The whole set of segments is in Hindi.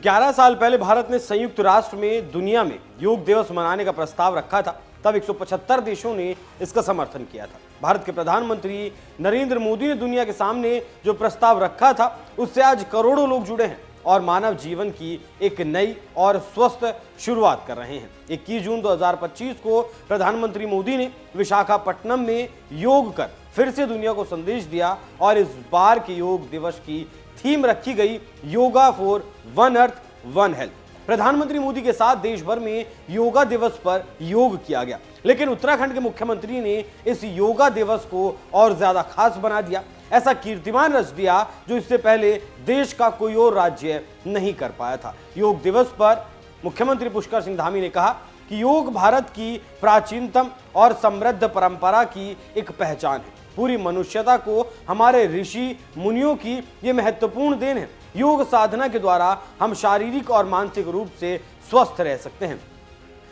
जब 11 साल पहले भारत ने संयुक्त राष्ट्र में दुनिया में योग दिवस मनाने का प्रस्ताव रखा था, तब 175 देशों ने इसका समर्थन किया था। भारत के प्रधानमंत्री नरेंद्र मोदी ने दुनिया के सामने जो प्रस्ताव रखा था, उससे आज करोड़ों लोग जुड़े हैं और मानव जीवन की एक नई और स्वस्थ शुरुआत कर रहे हैं। 21 जून 2025 को प्रधानमंत्री मोदी ने विशाखापट्टनम में योग कर फिर से दुनिया को संदेश दिया और इस बार के योग दिवस की थीम रखी गई yoga for one earth one health. प्रधानमंत्री मोदी के साथ देश भर में योगा दिवस पर योग किया गया, लेकिन उत्तराखंड के मुख्यमंत्री ने इस योगा दिवस को और ज्यादा खास बना दिया, ऐसा कीर्तिमान रच दिया जो इससे पहले देश का कोई और राज्य नहीं कर पाया था। योग दिवस पर मुख्यमंत्री पुष्कर सिंह धामी ने कहा कि योग भारत की प्राचीनतम और समृद्ध परंपरा की एक पहचान है। पूरी मनुष्यता को हमारे ऋषि मुनियों की ये महत्वपूर्ण देन है। योग साधना के द्वारा हम शारीरिक और मानसिक रूप से स्वस्थ रह सकते हैं।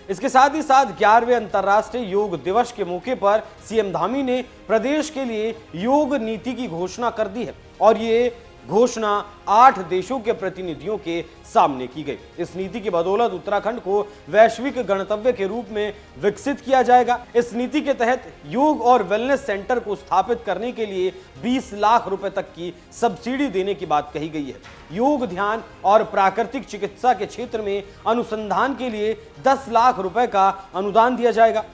इसके साथ ही साथ 11वें अंतर्राष्ट्रीय योग दिवस के मौके पर सीएम धामी ने प्रदेश के लिए योग नीति की घोषणा कर दी है और ये घोषणा 8 देशों के प्रतिनिधियों के सामने की गई। इस नीति की बदौलत उत्तराखंड को वैश्विक गणतव्य के रूप में विकसित किया जाएगा। इस नीति के तहत योग और वेलनेस सेंटर को स्थापित करने के लिए 20 लाख रुपए तक की सब्सिडी देने की बात कही गई है। योग, ध्यान और प्राकृतिक चिकित्सा के क्षेत्र में अनुसंधान के लिए 10 लाख रुपए का अनुदान दिया जाएगा।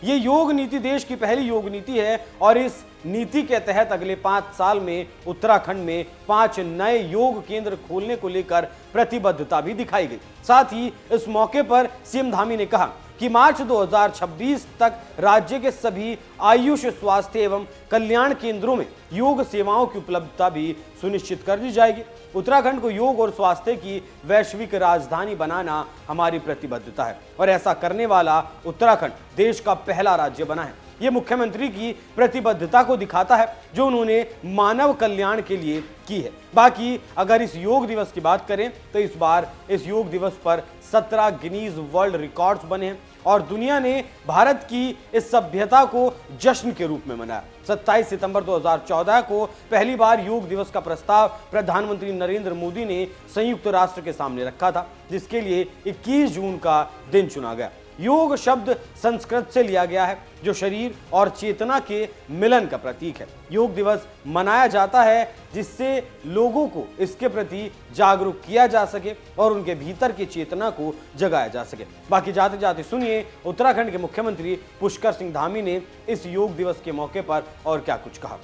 ये योग नीति देश की पहली योग नीति है और इस नीति के तहत अगले 5 साल में उत्तराखंड में 5 नए योग केंद्र खोलने को लेकर प्रतिबद्धता भी दिखाई गई। साथ ही इस मौके पर सीएम धामी ने कहा कि मार्च 2026 तक राज्य के सभी आयुष, स्वास्थ्य एवं कल्याण केंद्रों में योग सेवाओं की उपलब्धता भी सुनिश्चित कर दी जाएगी। उत्तराखंड को योग और स्वास्थ्य की वैश्विक राजधानी बनाना हमारी प्रतिबद्धता है और ऐसा करने वाला उत्तराखंड देश का पहला राज्य बना है। ये मुख्यमंत्री की प्रतिबद्धता को दिखाता है जो उन्होंने मानव कल्याण के लिए की है। बाकी अगर इस योग दिवस की बात करें तो इस बार इस योग दिवस पर 17 गिनीज वर्ल्ड रिकॉर्ड्स बने हैं और दुनिया ने भारत की इस सभ्यता को जश्न के रूप में मनाया। 27 सितंबर 2014 को पहली बार योग दिवस का प्रस्ताव प्रधानमंत्री नरेंद्र मोदी ने संयुक्त राष्ट्र के सामने रखा था, जिसके लिए 21 जून का दिन चुना गया। योग शब्द संस्कृत से लिया गया है जो शरीर और चेतना के मिलन का प्रतीक है। योग दिवस मनाया जाता है जिससे लोगों को इसके प्रति जागरूक किया जा सके और उनके भीतर की चेतना को जगाया जा सके। बाकी जाते जाते सुनिए उत्तराखंड के मुख्यमंत्री पुष्कर सिंह धामी ने इस योग दिवस के मौके पर और क्या कुछ कहा।